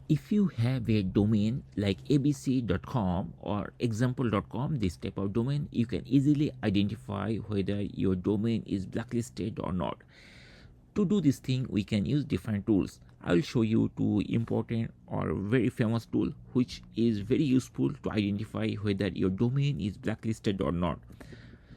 If you have a domain like abc.com or example.com, this type of domain, you can easily identify whether your domain is blacklisted or not. To do this thing, we can use different tools. I will show you two important or very famous tool which is very useful to identify whether your domain is blacklisted or not.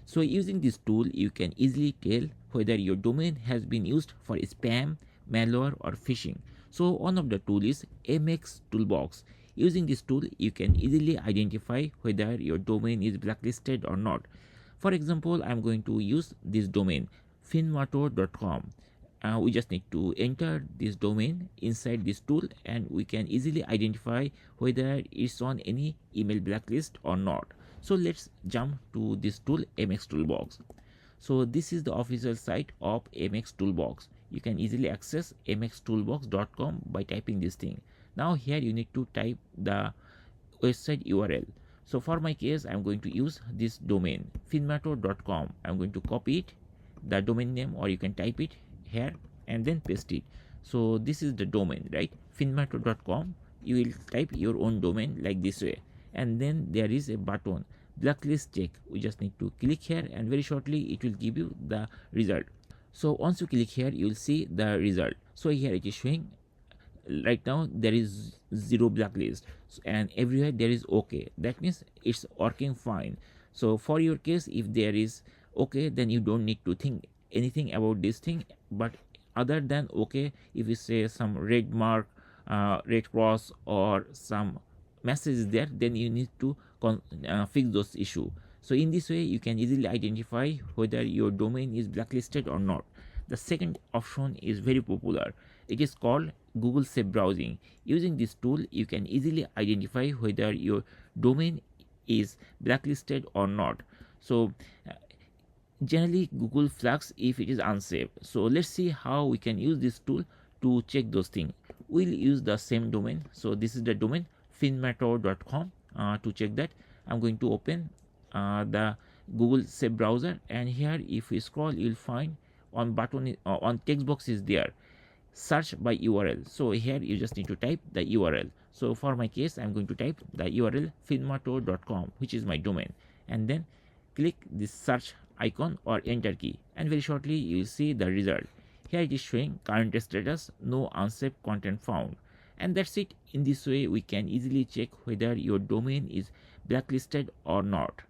So using this tool, you can easily tell whether your domain has been used for spam, malware or phishing. So one of the tool is MX Toolbox. Using this tool, you can easily identify whether your domain is blacklisted or not. For example, I'm going to use this domain finmato.com. We just need to enter this domain inside this tool and we can easily identify whether it's on any email blacklist or not. So let's jump to this tool MX Toolbox. So this is the official site of MX Toolbox. You can easily access mxtoolbox.com by typing this thing. Now here you need to type the website URL. So for my case, I'm going to use this domain finmato.com. I'm going to copy it, the domain name, or you can type it here and then paste it. So this is the domain, right? finmato.com. You will type your own domain like this way, and then there is a button blacklist check. We just need to click here and very shortly it will give you the result. So once you click here, you will see the result. So here it is showing right now there is zero blacklist and everywhere there is okay. That means it's working fine. So for your case, if there is okay, then you don't need to think anything about this thing. But other than okay, if you say some red mark, red cross or some message is there, then you need to fix those issue. So in this way you can easily identify whether your domain is blacklisted or not. The second option is very popular. It is called Google Safe Browsing. Using this tool, you can easily identify whether your domain is blacklisted or not. So generally Google flags if it is unsafe. So let's see how we can use this tool to check those things. We'll use the same domain. So this is the domain finmato.com. To check that, I'm going to open the Google Safe browser, and here if we scroll, you'll find on button on text box is there search by URL. So here you just need to type the URL. So for my case, I'm going to type the URL finmato.com, which is my domain, and then click this search icon or enter key, and very shortly you will see the result. Here it is showing current status, no unsafe content found. And that's it. In this way we can easily check whether your domain is blacklisted or not.